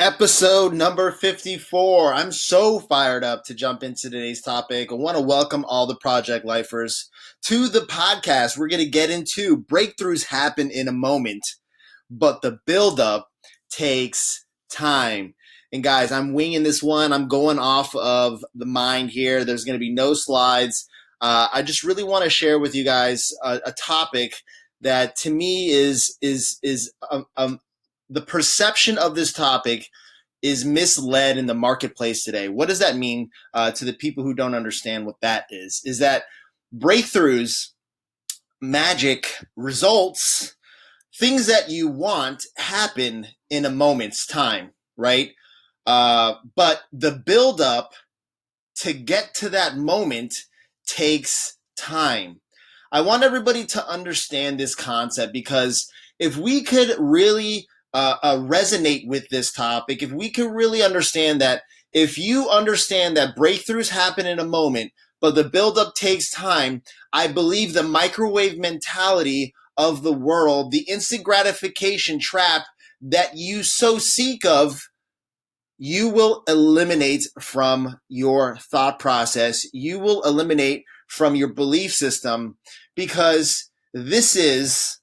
Episode number 54. I'm so fired up to jump into today's topic. I want to welcome all the project lifers to the podcast. We're going to get into breakthroughs happen in a moment, but the buildup takes time. And guys, I'm winging this one. I'm going off of the mind here. There's going to be no slides. I just really want to share with you guys a topic that to me is the perception of this topic is misled in the marketplace today. What does that mean to the people who don't understand what that is? Is that breakthroughs, magic, results, things that you want happen in a moment's time, right? But the buildup to get to that moment takes time. I want everybody to understand this concept because if we could really resonate with this topic, if we can really understand that, if you understand that breakthroughs happen in a moment, but the buildup takes time, I believe the microwave mentality of the world, the instant gratification trap that you so seek of, you will eliminate from your thought process. You will eliminate from your belief system because this is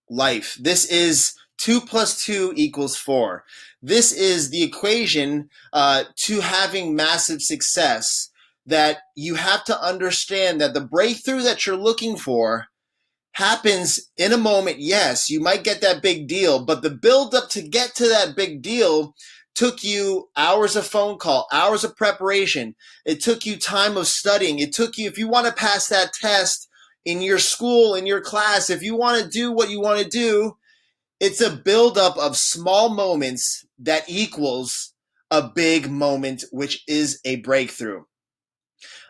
life. This is 2 + 2 = 4. This is the equation to having massive success, that you have to understand that the breakthrough that you're looking for happens in a moment. Yes, you might get that big deal, but the buildup to get to that big deal took you hours of phone call, hours of preparation. It took you time of studying. It took you, if you want to pass that test in your school, in your class, if you want to do what you want to do, it's a buildup of small moments that equals a big moment, which is a breakthrough.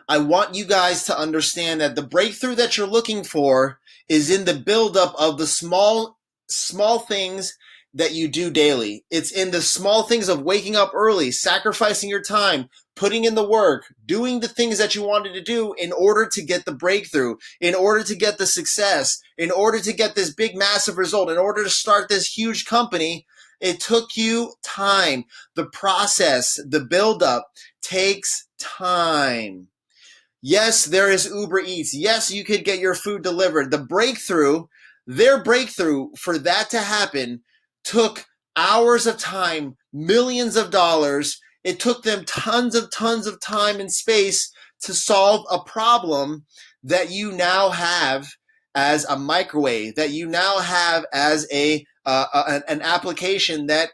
I want you guys to understand that the breakthrough that you're looking for is in the buildup of the small things that you do daily. It's in the small things of waking up early, sacrificing your time, putting in the work, doing the things that you wanted to do in order to get the breakthrough, in order to get the success, in order to get this big, massive result, in order to start this huge company. It took you time. The process, the buildup takes time. Yes, there is Uber Eats. Yes, you could get your food delivered. Their breakthrough for that to happen took hours of time, millions of dollars. It took them tons of time and space to solve a problem that you now have as a microwave, that you now have as an application that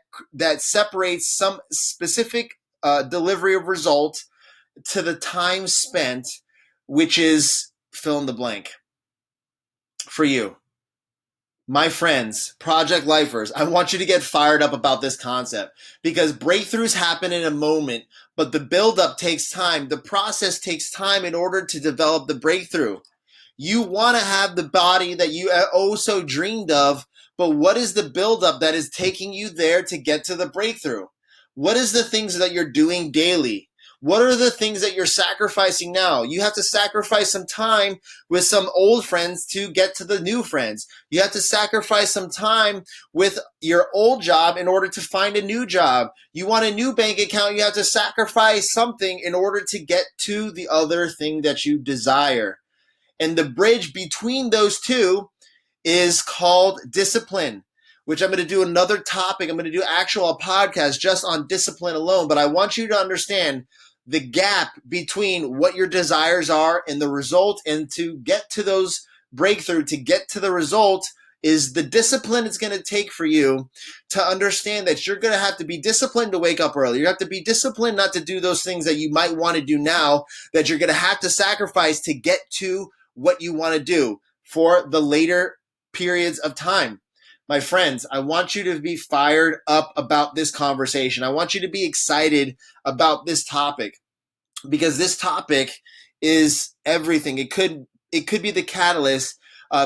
separates some specific delivery of result to the time spent, which is fill in the blank for you. My friends, project lifers, I want you to get fired up about this concept because breakthroughs happen in a moment, but the buildup takes time. The process takes time in order to develop the breakthrough. You want to have the body that you oh so dreamed of, but what is the buildup that is taking you there to get to the breakthrough? What is the things that you're doing daily? What are the things that you're sacrificing now? You have to sacrifice some time with some old friends to get to the new friends. You have to sacrifice some time with your old job in order to find a new job. You want a new bank account, you have to sacrifice something in order to get to the other thing that you desire. And the bridge between those two is called discipline, which I'm going to do another topic. I'm going to do a podcast just on discipline alone. But I want you to understand the gap between what your desires are and the result, and to get to those breakthrough, to get to the result, is the discipline it's going to take for you to understand that you're going to have to be disciplined to wake up early. You have to be disciplined not to do those things that you might want to do now, that you're going to have to sacrifice to get to what you want to do for the later periods of time. My friends, I want you to be fired up about this conversation. I want you to be excited about this topic because this topic is everything. It could be the catalyst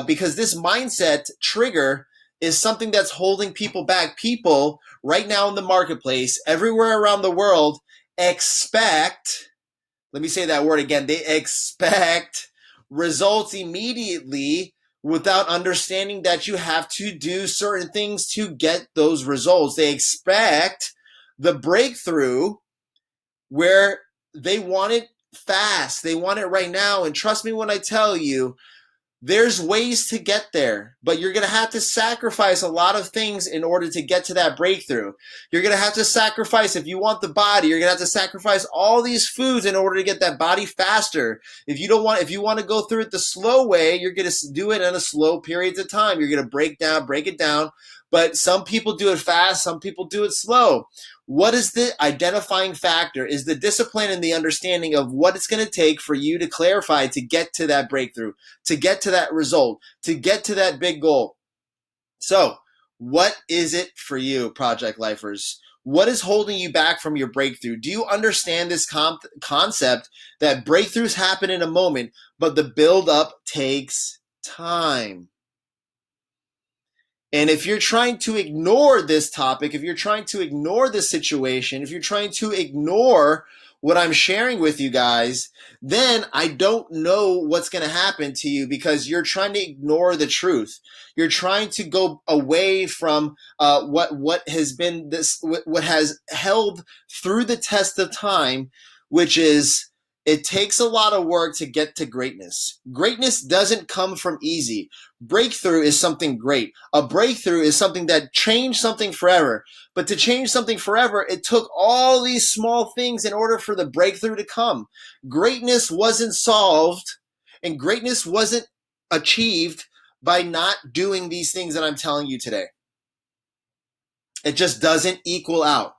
because this mindset trigger is something that's holding people back. People right now in the marketplace, everywhere around the world, expect, let me say that word again, they expect results immediately without understanding that you have to do certain things to get those results. They expect the breakthrough where they want it fast, they want it right now. And trust me when I tell you, there's ways to get there, but you're going to have to sacrifice a lot of things in order to get to that breakthrough. You're going to have to sacrifice, if you want the body, you're going to have to sacrifice all these foods in order to get that body faster. If you want to go through it the slow way, you're going to do it in a slow periods of time. You're going to break it down. But some people do it fast, some people do it slow. What is the identifying factor? Is the discipline and the understanding of what it's going to take for you to clarify to get to that breakthrough, to get to that result, to get to that big goal. So, what is it for you, Project Lifers? What is holding you back from your breakthrough? Do you understand this concept that breakthroughs happen in a moment, but the build-up takes time? And if you're trying to ignore this topic, if you're trying to ignore this situation, if you're trying to ignore what I'm sharing with you guys, then I don't know what's going to happen to you, because you're trying to ignore the truth. You're trying to go away from what has held through the test of time, which is, it takes a lot of work to get to greatness. Greatness doesn't come from easy. Breakthrough is something great. A breakthrough is something that changed something forever. But to change something forever, it took all these small things in order for the breakthrough to come. Greatness wasn't solved, and greatness wasn't achieved by not doing these things that I'm telling you today. It just doesn't equal out.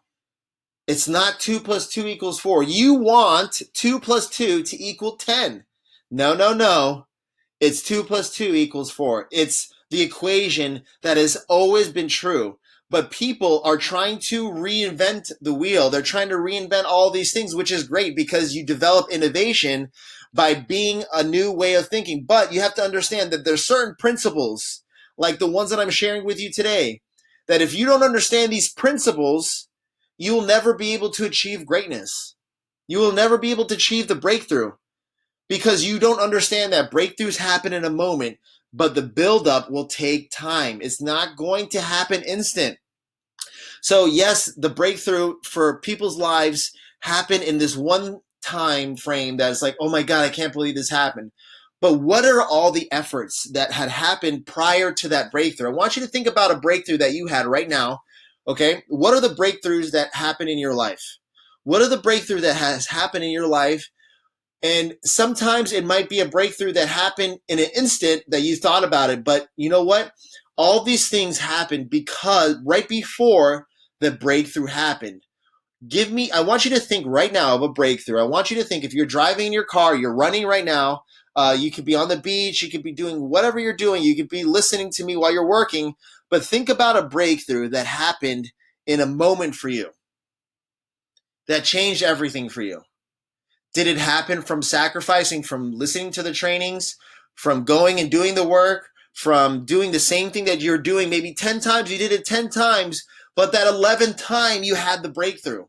It's not 2 + 2 = 4. You want 2 + 2 to equal 10. No. It's 2 + 2 = 4. It's the equation that has always been true. But people are trying to reinvent the wheel. They're trying to reinvent all these things, which is great because you develop innovation by being a new way of thinking. But you have to understand that there's certain principles, like the ones that I'm sharing with you today, that if you don't understand these principles, you will never be able to achieve greatness. You will never be able to achieve the breakthrough, because you don't understand that breakthroughs happen in a moment, but the buildup will take time. It's not going to happen instant. So yes, the breakthrough for people's lives happen in this one time frame that's like, oh my God, I can't believe this happened. But what are all the efforts that had happened prior to that breakthrough? I want you to think about a breakthrough that you had right now. Okay, what are the breakthroughs that happen in your life? What are the breakthroughs that has happened in your life? And sometimes it might be a breakthrough that happened in an instant that you thought about it. But you know what? All these things happened because right before the breakthrough happened. I want you to think right now of a breakthrough. I want you to think, if you're driving in your car, you're running right now, you could be on the beach, you could be doing whatever you're doing, you could be listening to me while you're working, but think about a breakthrough that happened in a moment for you, that changed everything for you. Did it happen from sacrificing, from listening to the trainings, from going and doing the work, from doing the same thing that you're doing maybe 10 times? You did it 10 times, but that 11th time you had the breakthrough.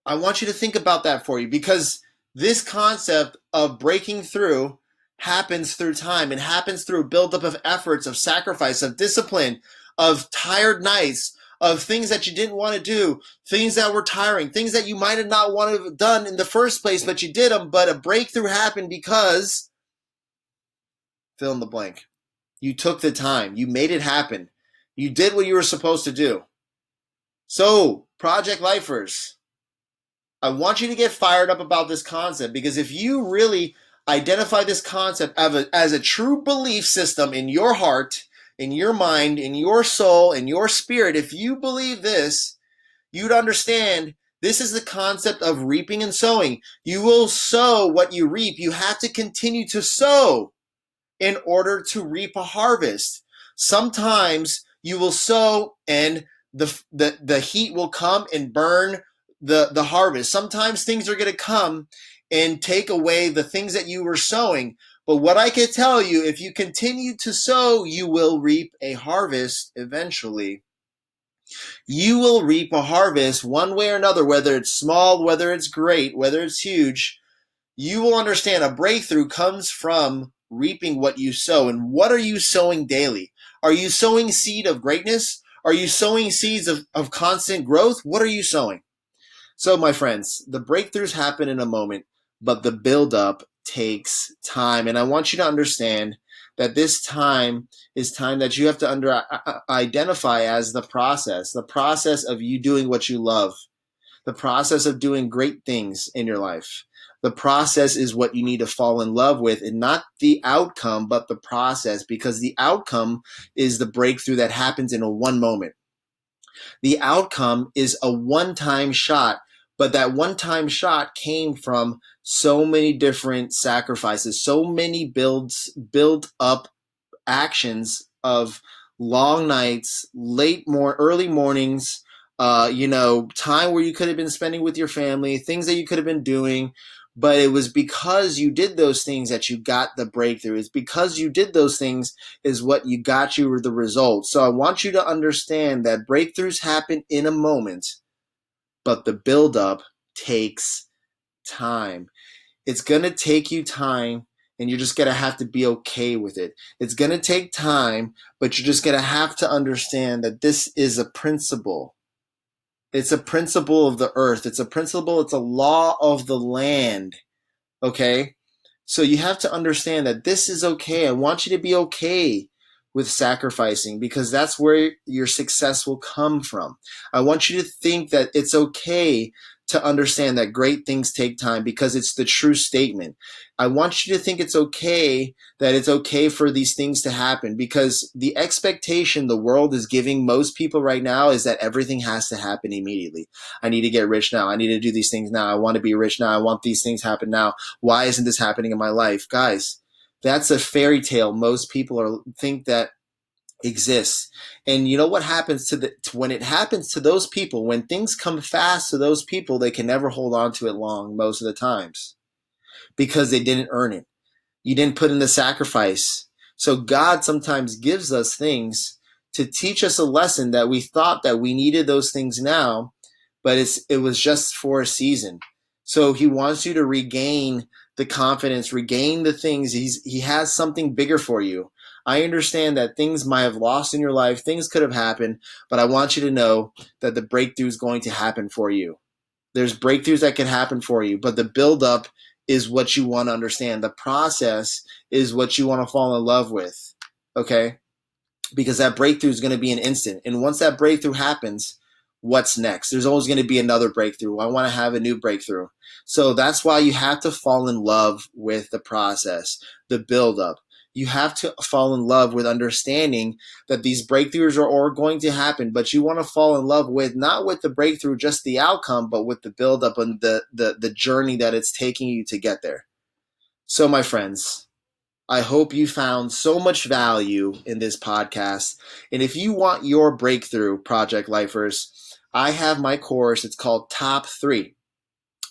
I want you to think about that for you, because this concept of breaking through happens through time. It happens through a buildup of efforts, of sacrifice, of discipline, of tired nights, of things that you didn't want to do, things that were tiring, things that you might have not wanted to have done in the first place, but you did them. But a breakthrough happened because, fill in the blank. You took the time. You made it happen. You did what you were supposed to do. So, Project Lifers, I want you to get fired up about this concept, because if you really identify this concept as a true belief system in your heart, in your mind, in your soul, in your spirit, if you believe this, you'd understand this is the concept of reaping and sowing. You will sow what you reap. You have to continue to sow in order to reap a harvest. Sometimes you will sow and the heat will come and burn the harvest. Sometimes things are going to come and take away the things that you were sowing. But what I can tell you, if you continue to sow, you will reap a harvest eventually. You will reap a harvest one way or another, whether it's small, whether it's great, whether it's huge. You will understand a breakthrough comes from reaping what you sow. And what are you sowing daily? Are you sowing seed of greatness? Are you sowing seeds of constant growth? What are you sowing? So, my friends, the breakthroughs happen in a moment, but the buildup takes time. And I want you to understand that this time is time that you have to identify as the process of you doing what you love, the process of doing great things in your life. The process is what you need to fall in love with, and not the outcome, but the process, because the outcome is the breakthrough that happens in a one moment. The outcome is a one-time shot, but that one-time shot came from so many different sacrifices, so many build up actions of long nights, early mornings, time where you could have been spending with your family, things that you could have been doing. But it was because you did those things that you got the breakthrough. It's because you did those things is what you got you the results. So I want you to understand that breakthroughs happen in a moment, but the buildup takes time. It's going to take you time, and you're just going to have to be okay with it. It's going to take time, but you're just going to have to understand that this is a principle. It's a principle of the earth. It's a law of the land. Okay? So you have to understand that this is okay. I want you to be okay with sacrificing, because that's where your success will come from. I want you to think that it's okay to understand that great things take time, because it's the true statement. I want you to think it's okay, that it's okay for these things to happen, because the expectation the world is giving most people right now is that everything has to happen immediately. I need to get rich now. I need to do these things now. I want to be rich now. I want these things happen now. Why isn't this happening in my life? Guys, that's a fairy tale most people think that exists. And you know what happens when it happens to those people, when things come fast to those people, they can never hold on to it long most of the times, because they didn't earn it. You didn't put in the sacrifice. So God sometimes gives us things to teach us a lesson that we thought that we needed those things now, but it was just for a season. So he wants you to regain the confidence, regain the things. He has something bigger for you. I understand that things might have lost in your life, things could have happened, but I want you to know that the breakthrough is going to happen for you. There's breakthroughs that can happen for you, but the buildup is what you want to understand. The process is what you want to fall in love with, okay? Because that breakthrough is going to be an instant. And once that breakthrough happens, what's next? There's always going to be another breakthrough. I want to have a new breakthrough. So that's why you have to fall in love with the process, the buildup. You have to fall in love with understanding that these breakthroughs are going to happen, but you want to fall in love with, not with the breakthrough, just the outcome, but with the buildup and the journey that it's taking you to get there. So, my friends, I hope you found so much value in this podcast. And if you want your breakthrough, Project Lifers, I have my course. It's called Top 3.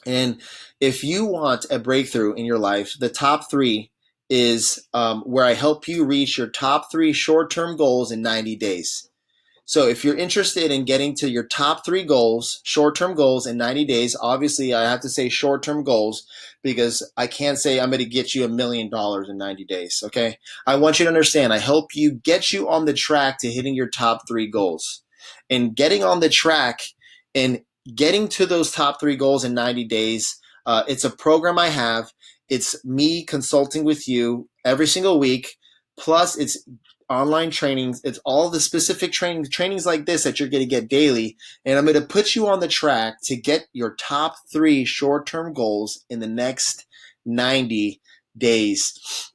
And if you want a breakthrough in your life, the top 3 is where I help you reach your top 3 short-term goals in 90 days. So if you're interested in getting to your top 3 goals, short-term goals in 90 days, obviously I have to say short-term goals, because I can't say I'm going to get you $1 million in 90 days, okay? I want you to understand, I help you get you on the track to hitting your top 3 goals. And getting on the track and getting to those top 3 goals in 90 days, it's a program I have. It's me consulting with you every single week. Plus, it's online trainings. It's all the specific trainings like this that you're going to get daily. And I'm going to put you on the track to get your top 3 short-term goals in the next 90 days.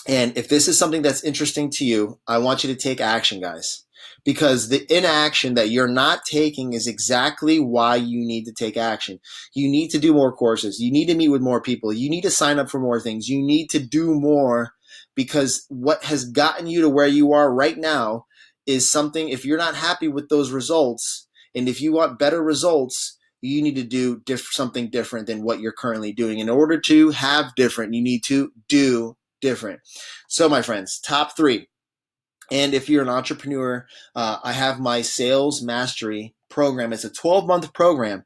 And if this is something that's interesting to you, I want you to take action, guys. Because the inaction that you're not taking is exactly why you need to take action. You need to do more courses. You need to meet with more people. You need to sign up for more things. You need to do more, because what has gotten you to where you are right now is something, if you're not happy with those results, and if you want better results, you need to do something different than what you're currently doing. In order to have different, you need to do different. So, my friends, top 3. And if you're an entrepreneur, I have my sales mastery program. It's a 12-month program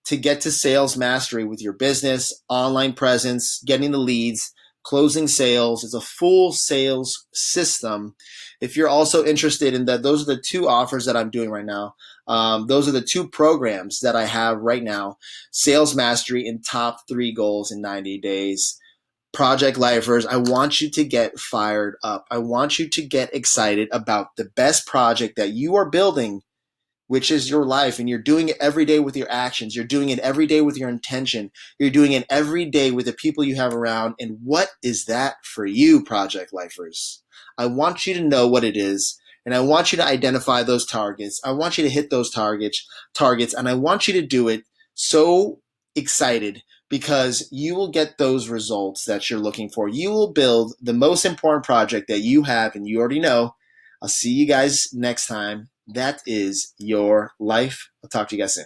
to get to sales mastery with your business, online presence, getting the leads, closing sales. It's a full sales system. If you're also interested in that, those are the two offers that I'm doing right now. Those are the two programs that I have right now: Sales Mastery and Top 3 Goals in 90 Days. Project Lifers, I want you to get fired up. I want you to get excited about the best project that you are building, which is your life. And you're doing it every day with your actions. You're doing it every day with your intention. You're doing it every day with the people you have around. And what is that for you, Project Lifers? I want you to know what it is. And I want you to identify those targets. I want you to hit those targets, and I want you to do it so excited, because you will get those results that you're looking for. You will build the most important project that you have, and you already know. I'll see you guys next time. That is your life. I'll talk to you guys soon.